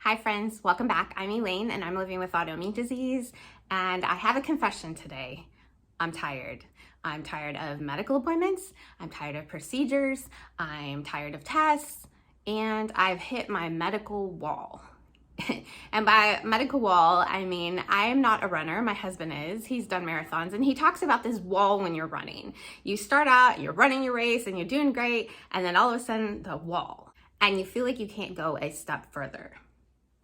Hi friends, welcome back. I'm Elaine and I'm living with autoimmune disease, and I have a confession today. I'm tired. I'm tired of medical appointments, I'm tired of procedures, I'm tired of tests, and I've hit my medical wall. And by medical wall, I mean, I'm not a runner. My husband is. He's done marathons, and he talks about this wall when you're running. You start out, you're running your race and you're doing great, and then all of a sudden the wall, and you feel like you can't go a step further.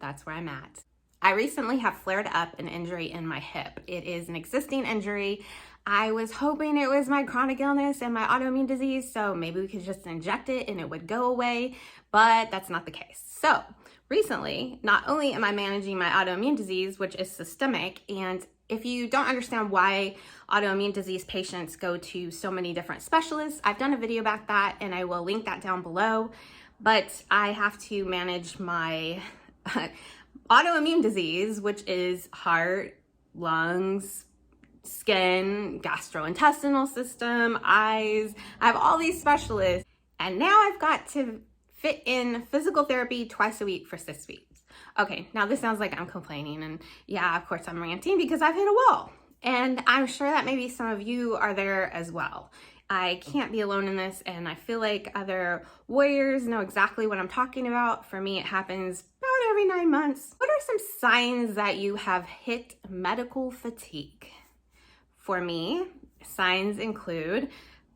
That's where I'm at. I recently have flared up an injury in my hip. It is an existing injury. I was hoping it was my chronic illness and my autoimmune disease, so maybe we could just inject it and it would go away, but that's not the case. So recently, not only am I managing my autoimmune disease, which is systemic, and if you don't understand why autoimmune disease patients go to so many different specialists, I've done a video about that and I will link that down below, but I have to manage my autoimmune disease, which is heart, lungs, skin, gastrointestinal system, eyes. I have all these specialists, and now I've got to fit in physical therapy twice a week for 6 weeks. Okay, now this sounds like I'm complaining, and yeah, of course I'm ranting because I've hit a wall, and I'm sure that maybe some of you are there as well. I can't be alone in this, and I feel like other warriors know exactly what I'm talking about. For me, it happens about every 9 months. What are some signs that you have hit medical fatigue? For me, signs include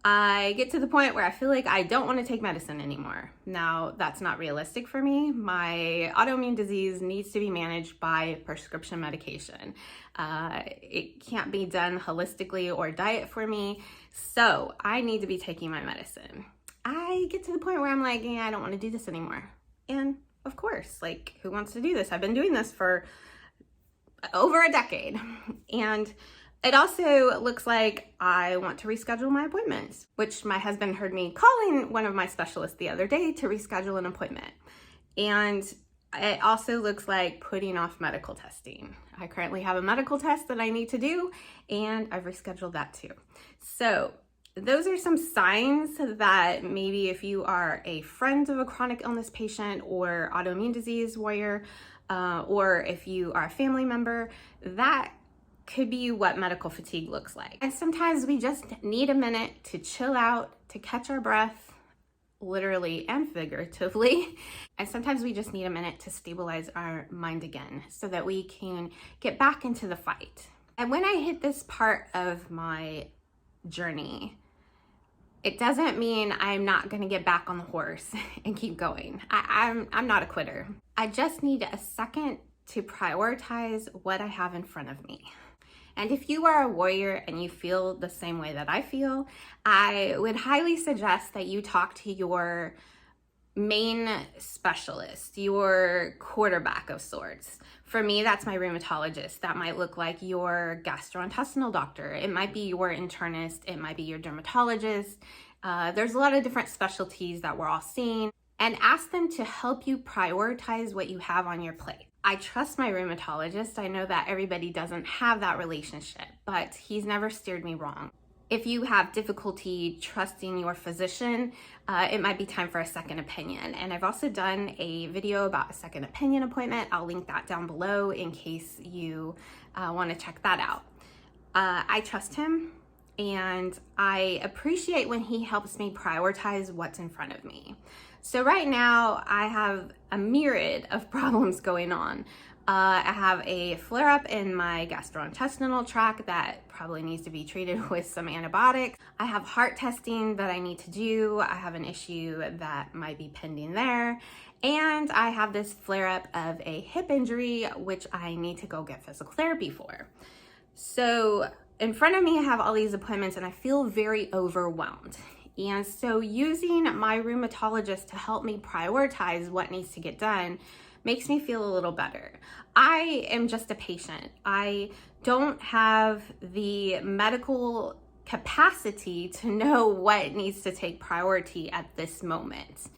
I get to the point where I feel like I don't want to take medicine anymore. Now, that's not realistic for me. My autoimmune disease needs to be managed by prescription medication. It can't be done holistically or diet for me, so I need to be taking my medicine. I get to the point where I'm like, yeah, I don't want to do this anymore. And of course, like, who wants to do this? I've been doing this for over a decade. And it also looks like I want to reschedule my appointments, which my husband heard me calling one of my specialists the other day to reschedule an appointment. And it also looks like putting off medical testing. I currently have a medical test that I need to do, and I've rescheduled that too. So those are some signs that maybe if you are a friend of a chronic illness patient or autoimmune disease warrior, or if you are a family member, that could be what medical fatigue looks like. And sometimes we just need a minute to chill out, to catch our breath, literally and figuratively. And sometimes we just need a minute to stabilize our mind again so that we can get back into the fight. And when I hit this part of my journey, it doesn't mean I'm not gonna get back on the horse and keep going. I'm not a quitter. I just need a second to prioritize what I have in front of me. And if you are a warrior and you feel the same way that I feel, I would highly suggest that you talk to your main specialist, your quarterback of sorts. For me, that's my rheumatologist. That might look like your gastrointestinal doctor. It might be your internist. It might be your dermatologist. There's a lot of different specialties that we're all seeing. And ask them to help you prioritize what you have on your plate. I trust my rheumatologist. I know that everybody doesn't have that relationship, but he's never steered me wrong. If you have difficulty trusting your physician, it might be time for a second opinion. And I've also done a video about a second opinion appointment. I'll link that down below in case you want to check that out. I trust him, and I appreciate when he helps me prioritize what's in front of me. So right now I have a myriad of problems going on. I have a flare-up in my gastrointestinal tract that probably needs to be treated with some antibiotics. I have heart testing that I need to do. I have an issue that might be pending there. And I have this flare-up of a hip injury, which I need to go get physical therapy for. So in front of me, I have all these appointments and I feel very overwhelmed. And so using my rheumatologist to help me prioritize what needs to get done makes me feel a little better. I am just a patient. I don't have the medical capacity to know what needs to take priority at this moment.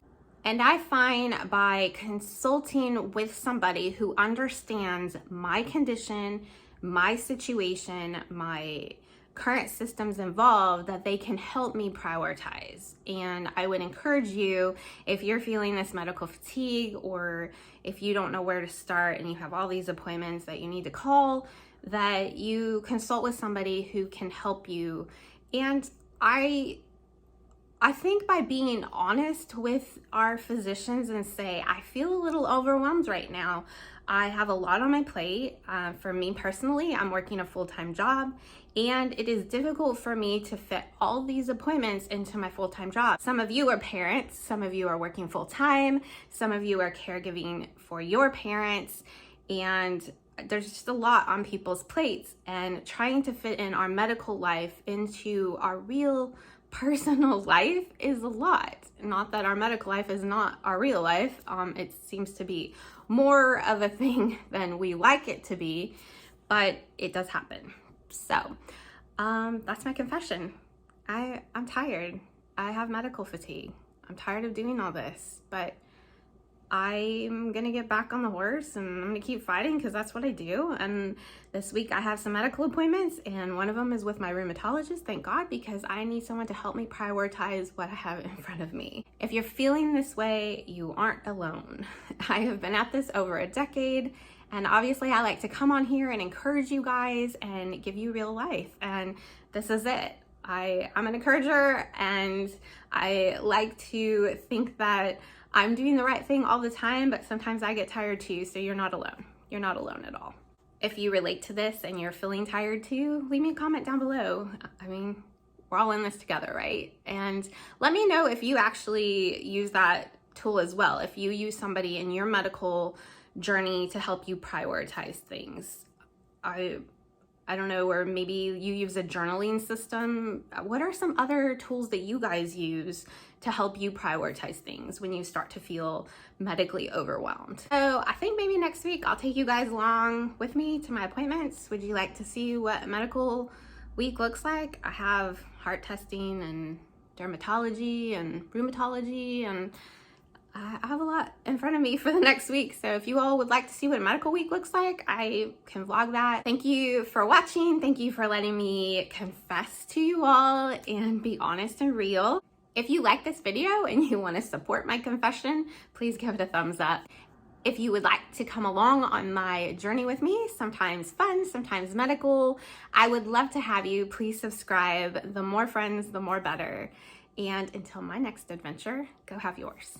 And I find by consulting with somebody who understands my condition, my situation, my current systems involved that they can help me prioritize. And I would encourage you, if you're feeling this medical fatigue, or if you don't know where to start and you have all these appointments that you need to call, that you consult with somebody who can help you. And I think by being honest with our physicians and say, I feel a little overwhelmed right now. I have a lot on my plate. For me personally, I'm working a full-time job, and it is difficult for me to fit all these appointments into my full-time job. Some of you are parents, some of you are working full-time, some of you are caregiving for your parents, and there's just a lot on people's plates, and trying to fit in our medical life into our real personal life is a lot. Not that our medical life is not our real life. It seems to be more of a thing than we like it to be, but it does happen. So that's my confession. I'm tired. I have medical fatigue. I'm tired of doing all this, but I'm gonna get back on the horse and I'm gonna keep fighting, because that's what I do. And this week I have some medical appointments, and one of them is with my rheumatologist, thank God, because I need someone to help me prioritize what I have in front of me. If you're feeling this way, you aren't alone. I have been at this over a decade, and obviously I like to come on here and encourage you guys and give you real life, and this is it. I'm an encourager, and I like to think that I'm doing the right thing all the time, but sometimes I get tired too, so you're not alone. You're not alone at all. If you relate to this and you're feeling tired too, leave me a comment down below. I mean, we're all in this together, right? And let me know if you actually use that tool as well. If you use somebody in your medical journey to help you prioritize things. I don't know, or maybe you use a journaling system. What are some other tools that you guys use to help you prioritize things when you start to feel medically overwhelmed? So I think maybe next week I'll take you guys along with me to my appointments. Would you like to see what medical week looks like? I have heart testing and dermatology and rheumatology, and I have a lot in front of me for the next week. So if you all would like to see what a medical week looks like, I can vlog that. Thank you for watching. Thank you for letting me confess to you all and be honest and real. If you like this video and you want to support my confession, please give it a thumbs up. If you would like to come along on my journey with me, sometimes fun, sometimes medical, I would love to have you. Please subscribe. The more friends, the more better. And until my next adventure, go have yours.